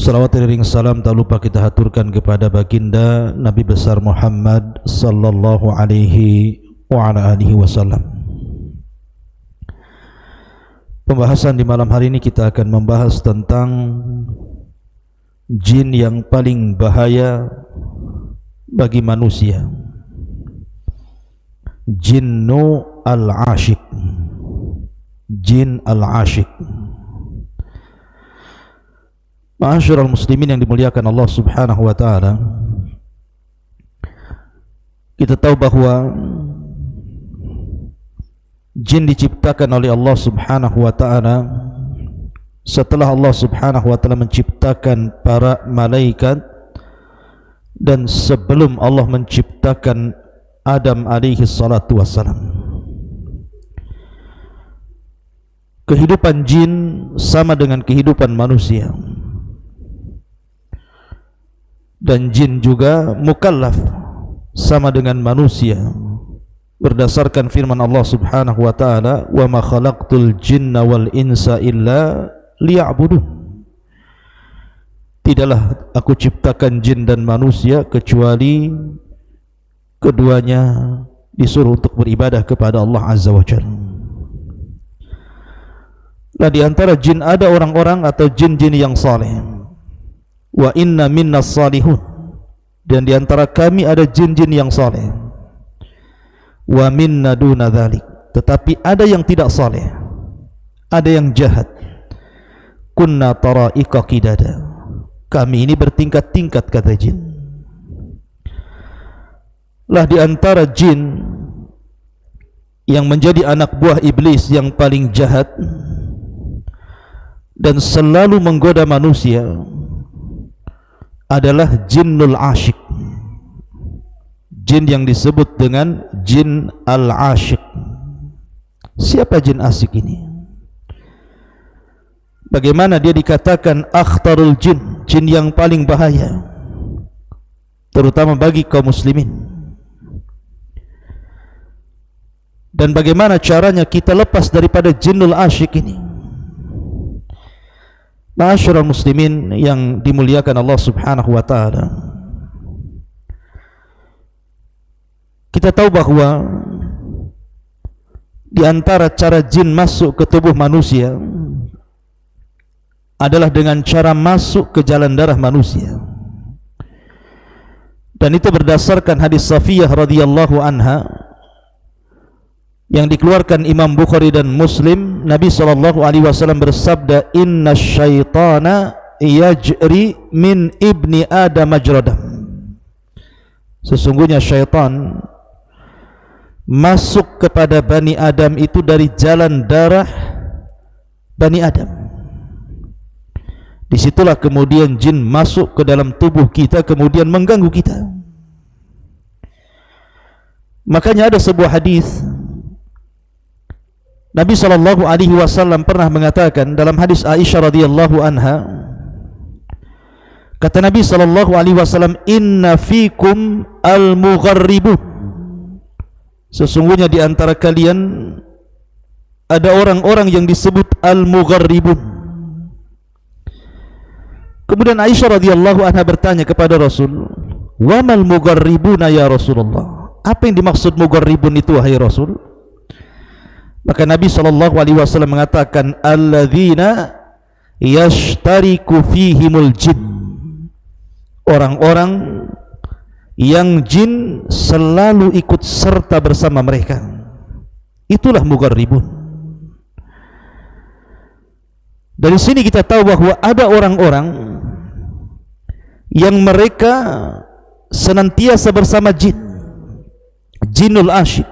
Salawat dan salam tak lupa kita haturkan kepada baginda Nabi besar Muhammad sallallahu alaihi wa ala alihi wasallam. Pembahasan di malam hari ini kita akan membahas tentang jin yang paling bahaya bagi manusia. Jinnu al-ashiq. Jin al-ashiq. Ma'asyiral muslimin yang dimuliakan Allah Subhanahu wa taala, kita tahu bahwa jin diciptakan oleh Allah Subhanahu wa taala setelah Allah Subhanahu wa taala menciptakan para malaikat dan sebelum Allah menciptakan Adam alaihi salatu wassalam. Kehidupan jin sama dengan kehidupan manusia, dan jin juga mukallaf sama dengan manusia berdasarkan firman Allah Subhanahu wa taala, wa ma khalaqtul jinna wal insa illa liya'budun. Tidaklah aku ciptakan jin dan manusia kecuali keduanya disuruh untuk beribadah kepada Allah Azza wa Jalla. Nah, di antara jin ada orang-orang atau jin-jin yang saleh. Wa inna minna salihun, dan di antara kami ada jin-jin yang saleh. Wa minna duna dzalik, tetapi ada yang tidak saleh, ada yang jahat. Kunna tara'iqa qidada, kami ini bertingkat-tingkat, kata jin. Lah di antara jin yang menjadi anak buah iblis yang paling jahat dan selalu menggoda manusia adalah jinnul ashiq, jin yang disebut dengan jin al-ashiq. Siapa jin asik ini? Bagaimana dia dikatakan akhtarul jin, jin yang paling bahaya, terutama bagi kaum muslimin? Dan bagaimana caranya kita lepas daripada jinnul ashiq ini? Ma'asyiral muslimin yang dimuliakan Allah Subhanahu wa taala, kita tahu bahwa di antara cara jin masuk ke tubuh manusia adalah dengan cara masuk ke jalan darah manusia. Dan itu berdasarkan hadis Safiyah radhiyallahu anha yang dikeluarkan Imam Bukhari dan Muslim. Nabi SAW bersabda, inna syaitana yajri min ibni Adam majradam. Sesungguhnya syaitan masuk kepada Bani Adam itu dari jalan darah Bani Adam. Disitulah kemudian jin masuk ke dalam tubuh kita, kemudian mengganggu kita. Makanya ada sebuah hadis Nabi SAW pernah mengatakan dalam hadis Aisyah radhiyallahu anha, kata Nabi SAW, inna fikum al-mugharribun, sesungguhnya di antara kalian ada orang-orang yang disebut al-mugharribun. Kemudian Aisyah radhiyallahu anha bertanya kepada Rasul, wa mal mugharribuna ya Rasulullah, apa yang dimaksud mugharribun itu wahai Rasul? Maka Nabi SAW mengatakan, alladzina yashtariku fihimul jin, orang-orang yang jin selalu ikut serta bersama mereka, itulah mugharribun. Dari sini kita tahu bahwa ada orang-orang yang mereka senantiasa bersama jin, jinul ashiq,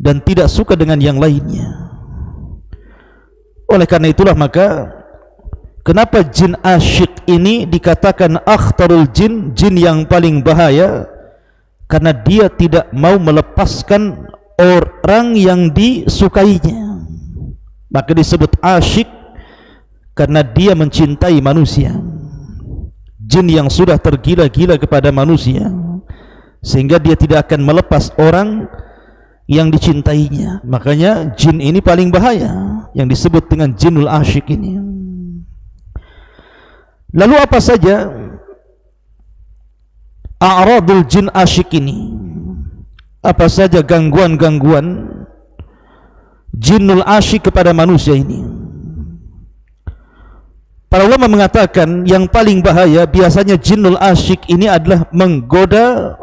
dan tidak suka dengan yang lainnya. Oleh karena itulah maka kenapa jin asyik ini dikatakan akhtarul jin, jin yang paling bahaya? Karena dia tidak mau melepaskan orang yang disukainya. Maka disebut asyik karena dia mencintai manusia. Jin yang sudah tergila-gila kepada manusia sehingga dia tidak akan melepas orang yang dicintainya. Makanya jin ini paling bahaya, yang disebut dengan jinul asyik ini. Lalu apa saja a'radul jin asyik ini? Apa saja gangguan-gangguan jinnul asyik kepada manusia ini? Para ulama mengatakan yang paling bahaya biasanya jinnul asyik ini adalah menggoda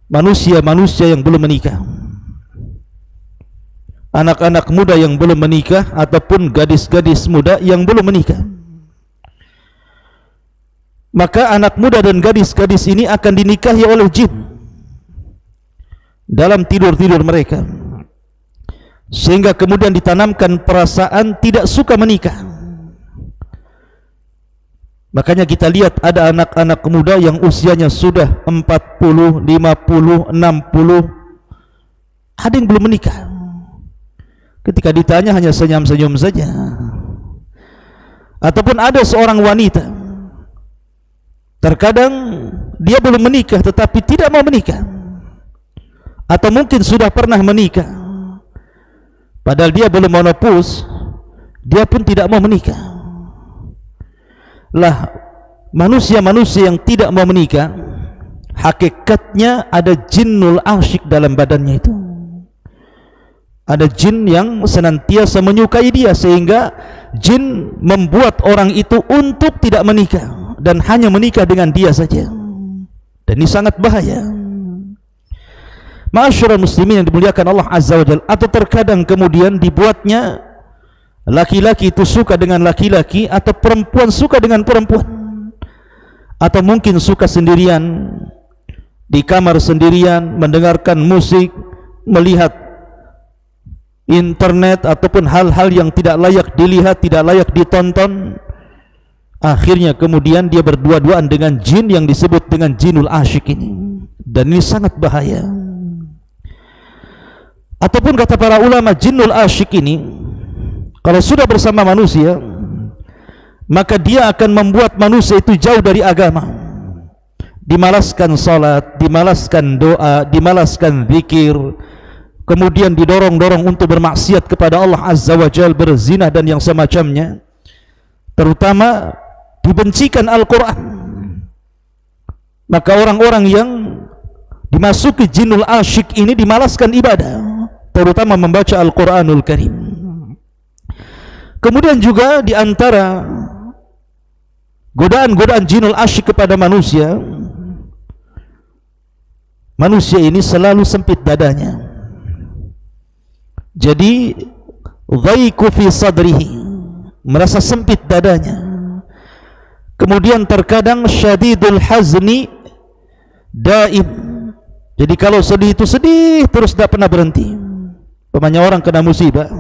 manusia-manusia yang belum menikah, anak-anak muda yang belum menikah ataupun gadis-gadis muda yang belum menikah. Maka anak muda dan gadis-gadis ini akan dinikahi oleh jin dalam tidur-tidur mereka, sehingga kemudian ditanamkan perasaan tidak suka menikah. Makanya kita lihat ada anak-anak muda yang usianya sudah 40, 50, 60, ada yang belum menikah. Ketika ditanya hanya senyum-senyum saja. Ataupun ada seorang wanita, terkadang dia belum menikah tetapi tidak mau menikah, atau mungkin sudah pernah menikah padahal dia belum menopause, dia pun tidak mau menikah. Lah, manusia-manusia yang tidak mau menikah hakikatnya ada jinnul asyik dalam badannya itu. Ada jin yang senantiasa menyukai dia, sehingga jin membuat orang itu untuk tidak menikah dan hanya menikah dengan dia saja. Dan ini sangat bahaya. Ma'asyiral muslimin yang dimuliakan Allah Azza wa Jalla. Atau terkadang kemudian dibuatnya laki-laki itu suka dengan laki-laki, atau perempuan suka dengan perempuan, atau mungkin suka sendirian di kamar sendirian mendengarkan musik, melihat internet ataupun hal-hal yang tidak layak dilihat, tidak layak ditonton. Akhirnya kemudian dia berdua-duaan dengan jin yang disebut dengan jinul asyik ini, dan ini sangat bahaya. Ataupun kata para ulama, jinul asyik ini kalau sudah bersama manusia, maka dia akan membuat manusia itu jauh dari agama, dimalaskan salat, dimalaskan doa, dimalaskan zikir, kemudian didorong-dorong untuk bermaksiat kepada Allah Azza wa Jalla, berzina dan yang semacamnya. Terutama dibencikan Al-Quran. Maka orang-orang yang dimasuki jinul asyik ini dimalaskan ibadah, terutama membaca Al-Quranul Karim. Kemudian juga di antara godaan-godaan jinul asyik kepada manusia, manusia ini selalu sempit dadanya. Jadi dhaiqu fi sadrihi, merasa sempit dadanya. Kemudian terkadang syadidul hazni daim, jadi kalau sedih itu sedih terus, tidak pernah berhenti. Umpamanya orang kena musibah,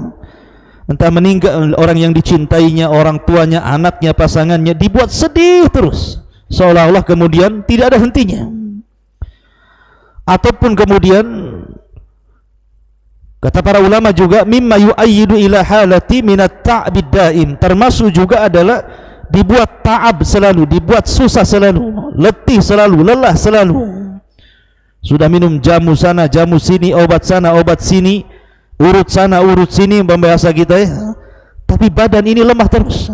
entah meninggal orang yang dicintainya, orang tuanya, anaknya, pasangannya, dibuat sedih terus, seolah-olah kemudian tidak ada hentinya. Ataupun kemudian kata para ulama juga, mimma yu'ayyidu ila halati minat ta'bid daim, termasuk juga adalah dibuat ta'ab selalu, dibuat susah selalu, letih selalu, lelah selalu. Sudah minum jamu sana, jamu sini, obat sana, obat sini, urut sana, urut sini, bahasa kita ya, tapi badan ini lemah terus.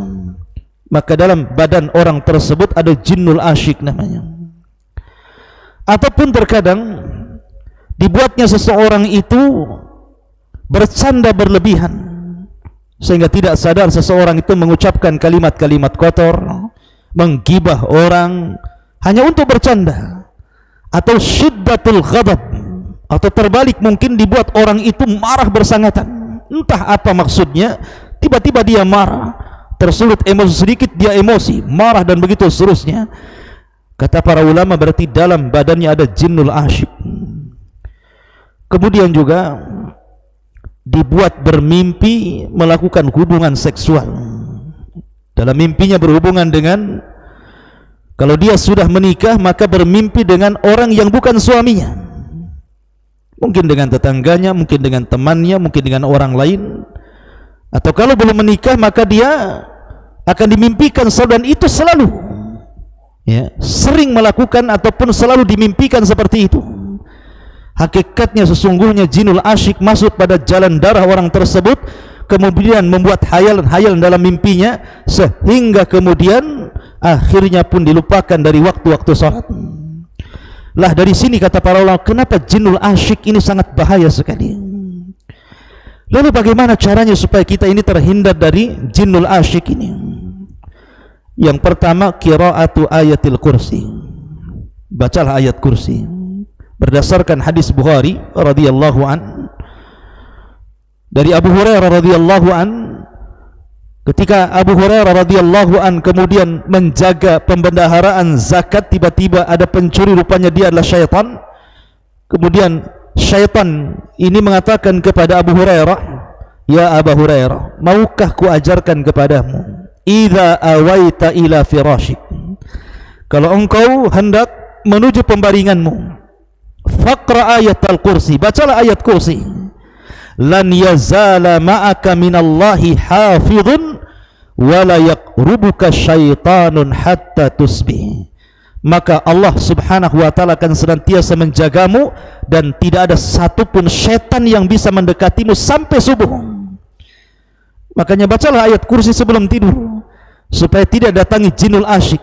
Maka dalam badan orang tersebut ada jinnul asyik namanya. Ataupun terkadang dibuatnya seseorang itu bercanda berlebihan, sehingga tidak sadar seseorang itu mengucapkan kalimat-kalimat kotor, menggibah orang hanya untuk bercanda. Atau syiddatul ghadab, atau terbalik, mungkin dibuat orang itu marah bersangatan, entah apa maksudnya, tiba-tiba dia marah, tersulut emosi sedikit dia emosi, marah, dan begitu seterusnya. Kata para ulama, berarti dalam badannya ada jinnul asyik. Kemudian juga dibuat bermimpi melakukan hubungan seksual. Dalam mimpinya berhubungan dengan, kalau dia sudah menikah, maka bermimpi dengan orang yang bukan suaminya, mungkin dengan tetangganya, mungkin dengan temannya, mungkin dengan orang lain. Atau kalau belum menikah, maka dia akan dimimpikan, dan itu selalu ya, sering melakukan ataupun selalu dimimpikan seperti itu. Hakikatnya sesungguhnya jinul asyik masuk pada jalan darah orang tersebut, kemudian membuat hayalan-hayalan dalam mimpinya, sehingga kemudian akhirnya pun dilupakan dari waktu-waktu salat. Lah dari sini kata para ulama, kenapa jinnul asyik ini sangat bahaya sekali. Lalu bagaimana caranya supaya kita ini terhindar dari jinnul asyik ini? Yang pertama, qiraatu ayatil kursi. Bacalah ayat kursi. Berdasarkan hadis Bukhari radhiyallahu an, dari Abu Hurairah radhiyallahu an, ketika Abu Hurairah radhiyallahu an kemudian menjaga pembendaharaan zakat, tiba-tiba ada pencuri, rupanya dia adalah syaitan. Kemudian syaitan ini mengatakan kepada Abu Hurairah, "Ya Abu Hurairah, maukah ku ajarkan kepadamu, idza awaita ila firashik, kalau engkau hendak menuju pembaringanmu, faqra ayatal kursi, bacalah ayat kursi, lan yazala ma'aka minallahi hafidhun wala yaqrubuka syaitanun hatta tusbih, maka Allah subhanahu wa ta'ala akan senantiasa menjagamu dan tidak ada satupun syaitan yang bisa mendekatimu sampai subuh. Makanya bacalah ayat kursi sebelum tidur supaya tidak datangi jinnul asyik."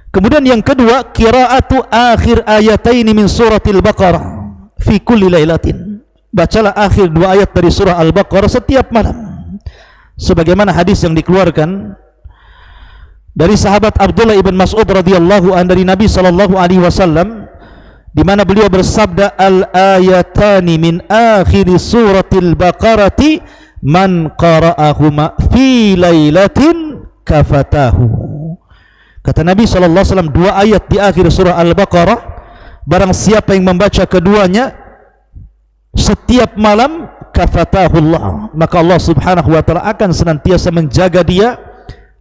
Kemudian yang kedua, qiraatu akhir ayataini min suratil Baqarah fi kulli lailatin, bacalah akhir dua ayat dari surah Al-Baqarah setiap malam, sebagaimana hadis yang dikeluarkan dari sahabat Abdullah ibn Mas'ud radhiyallahu an dari Nabi sallallahu alaihi wasallam, di mana beliau bersabda, "Al-ayatani min akhir suratil Baqarati man qara'ahuma fi lailatin kafatahu." Kata Nabi sallallahu alaihi wasallam, dua ayat di akhir surah Al-Baqarah, barang siapa yang membaca keduanya setiap malam, kafatahullah, maka Allah subhanahu wa ta'ala akan senantiasa menjaga dia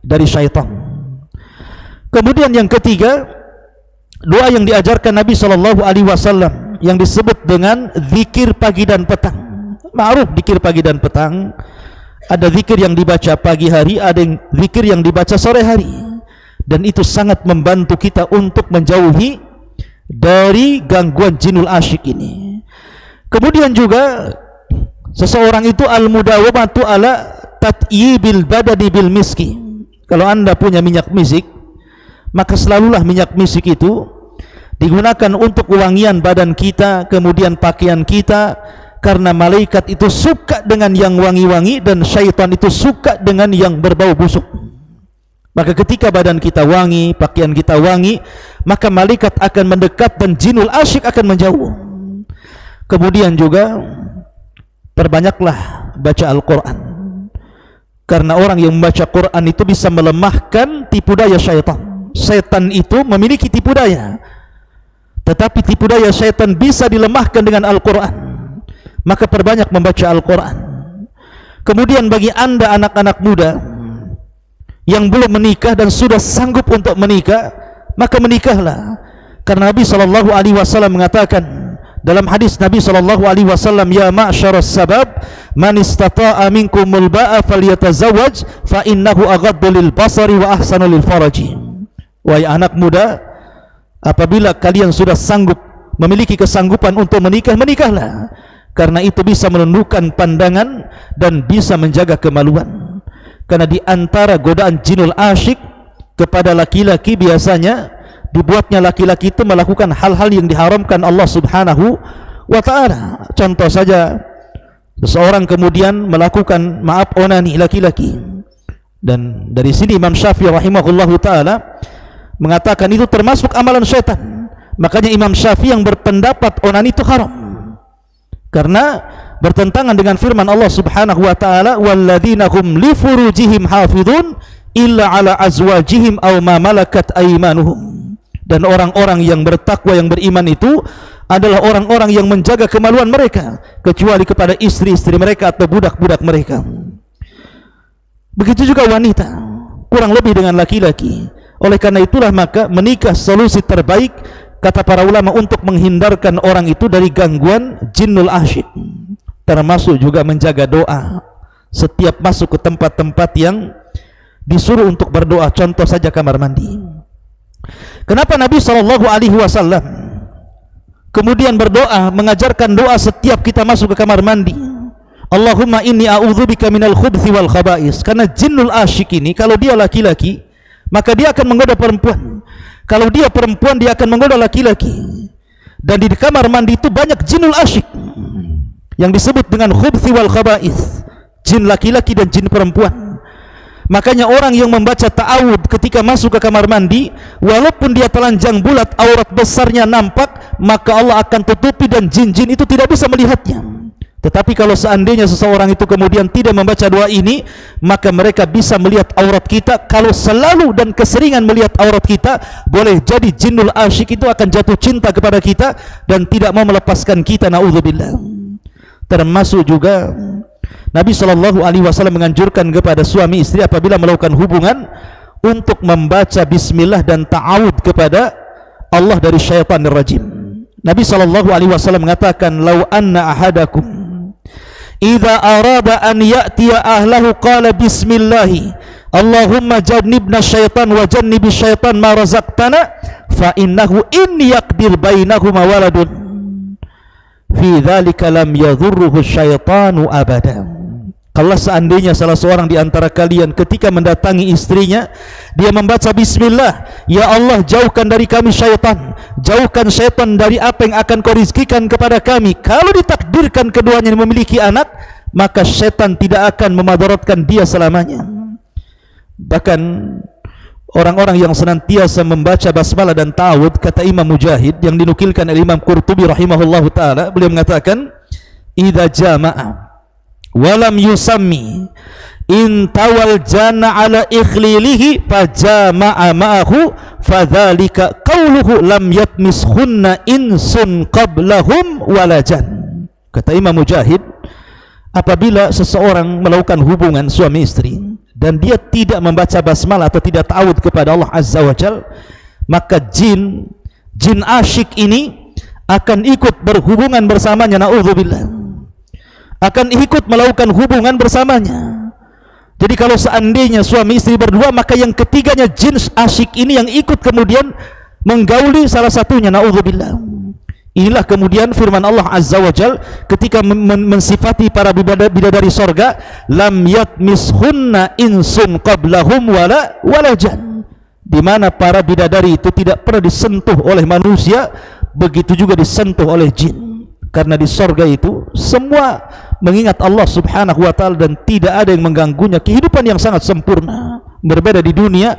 dari syaitan. Kemudian yang ketiga, doa yang diajarkan Nabi sallallahu alaihi wasallam yang disebut dengan zikir pagi dan petang. Ma'ruf zikir pagi dan petang, ada zikir yang dibaca pagi hari, ada yang zikir yang dibaca sore hari, dan itu sangat membantu kita untuk menjauhi dari gangguan jinnul asyik ini. Kemudian juga seseorang itu al-mudawamatu ala tatyibil badani bil miski. Kalau anda punya minyak misik, maka selalulah minyak misik itu digunakan untuk wangian badan kita, kemudian pakaian kita, karena malaikat itu suka dengan yang wangi-wangi dan syaitan itu suka dengan yang berbau busuk. Maka ketika badan kita wangi, pakaian kita wangi, maka malaikat akan mendekat dan jinnul asyik akan menjauh. Kemudian juga perbanyaklah baca Al-Quran, karena orang yang membaca Quran itu bisa melemahkan tipu daya syaitan. Syaitan itu memiliki tipu daya, tetapi tipu daya syaitan bisa dilemahkan dengan Al-Quran. Maka perbanyak membaca Al-Quran. Kemudian bagi anda anak-anak muda yang belum menikah dan sudah sanggup untuk menikah, maka menikahlah, karena Nabi sallallahu alaihi wasallam mengatakan dalam hadis Nabi sallallahu alaihi wasallam, "Ya ma'syaras sabab, man istata'a minkumul ba'a falyatazawwaj fa innahu aghaddu lil basari wa ahsanu lil faraji." Wahai anak muda, apabila kalian sudah sanggup, memiliki kesanggupan untuk menikah, menikahlah, karena itu bisa menundukkan pandangan dan bisa menjaga kemaluan. Karena di antara godaan jinnul asyik kepada laki-laki, biasanya dibuatnya laki-laki itu melakukan hal-hal yang diharamkan Allah subhanahu wa ta'ala. Contoh saja, seseorang kemudian melakukan onani laki-laki, dan dari sini Imam Syafi'i rahimahullahu ta'ala mengatakan itu termasuk amalan syaitan. Makanya Imam Syafi'i yang berpendapat onani itu haram, karena bertentangan dengan firman Allah subhanahu wa ta'ala, "Walladzina hum li furujihim hafidhun illa ala azwajihim aw ma malakat aymanuhum." Dan orang-orang yang bertakwa, yang beriman itu adalah orang-orang yang menjaga kemaluan mereka, kecuali kepada istri-istri mereka atau budak-budak mereka. Begitu juga wanita, kurang lebih dengan laki-laki. Oleh karena itulah maka menikah solusi terbaik, kata para ulama, untuk menghindarkan orang itu dari gangguan jinnul asyik. Termasuk juga menjaga doa setiap masuk ke tempat-tempat yang disuruh untuk berdoa. Contoh saja kamar mandi. Kenapa Nabi sallallahu alaihi wasallam kemudian berdoa, mengajarkan doa setiap kita masuk ke kamar mandi? Allahumma inni a'udzubika minal khubthi wal khaba'is. Karena jinnul asyik ini, kalau dia laki-laki, maka dia akan menggoda perempuan. Kalau dia perempuan, dia akan menggoda laki-laki. Dan di kamar mandi itu banyak jinnul asyik yang disebut dengan khubthi wal khaba'is, jin laki-laki dan jin perempuan. Makanya orang yang membaca ta'awud ketika masuk ke kamar mandi, walaupun dia telanjang bulat, aurat besarnya nampak, maka Allah akan tutupi dan jin-jin itu tidak bisa melihatnya. Tetapi kalau seandainya seseorang itu kemudian tidak membaca doa ini, maka mereka bisa melihat aurat kita. Kalau selalu dan keseringan melihat aurat kita, boleh jadi jinnul asyik itu akan jatuh cinta kepada kita dan tidak mau melepaskan kita, na'udzubillah. Termasuk juga Nabi SAW menganjurkan kepada suami istri apabila melakukan hubungan untuk membaca bismillah dan ta'awud kepada Allah dari syaitanir rajim. Nabi SAW mengatakan, "Lau anna ahadakum idza arada an ya'tiya ahlahu qala bismillahi Allahumma jannibna syaitan wa jannibi syaitan ma razaqtana fa innahu in yaqdir bainahuma waladun fi dzalika lam yadhurruhu syaitanu abada." Kalau seandainya salah seorang di antara kalian ketika mendatangi istrinya, dia membaca bismillah, ya Allah jauhkan dari kami syaitan, jauhkan syaitan dari apa yang akan kau rizkikan kepada kami. Kalau ditakdirkan keduanya memiliki anak, maka syaitan tidak akan memadaratkan dia selamanya. Bahkan orang-orang yang senantiasa membaca basmalah dan ta'awud, kata Imam Mujahid yang dinukilkan oleh Imam Qurtubi rahimahullahu ta'ala, beliau mengatakan, idza jama'a walam yusammi in tawal jana ala ikhlilihi fajama'a ma'ahu fadzalika qawluhu lam yatmishunna insun qablahum walajan. Kata Imam Mujahid, apabila seseorang melakukan hubungan suami istri dan dia tidak membaca basmalah atau tidak ta'awud kepada Allah Azza wa Jal, maka jin asyik ini akan ikut berhubungan bersamanya, na'udzubillah, akan ikut melakukan hubungan bersamanya. Jadi kalau seandainya suami istri berdua, maka yang ketiganya jin asyik ini yang ikut kemudian menggauli salah satunya, na'udzubillah. Inilah kemudian firman Allah Azza wa Jal ketika mensifati para bidadari sorga, lam yatmishunna insun qablahum walajan, di mana para bidadari itu tidak pernah disentuh oleh manusia, begitu juga disentuh oleh jin. Karena di sorga itu semua mengingat Allah subhanahu wa ta'ala dan tidak ada yang mengganggunya. Kehidupan yang sangat sempurna. Berbeda di dunia,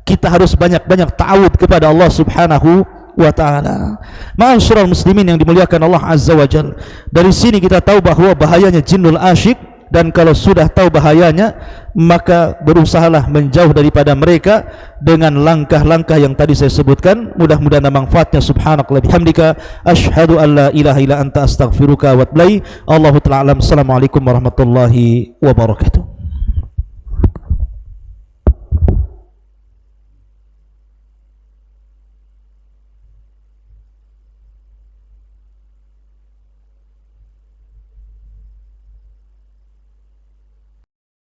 kita harus banyak-banyak ta'awud kepada Allah subhanahu wa ta'ala. Ma'asyiral muslimin yang dimuliakan Allah Azza wa Jalla, dari sini kita tahu bahwa bahayanya jinnul asyik, dan kalau sudah tahu bahayanya, maka berusahalah menjauh daripada mereka dengan langkah-langkah yang tadi saya sebutkan. Mudah-mudahan manfaatnya. Subhanakallahumma bihamdika asyhadu an la ilaha illa anta astaghfiruka wa atubu ilaik. Allahu ta'ala alam. Assalamualaikum warahmatullahi wabarakatuh.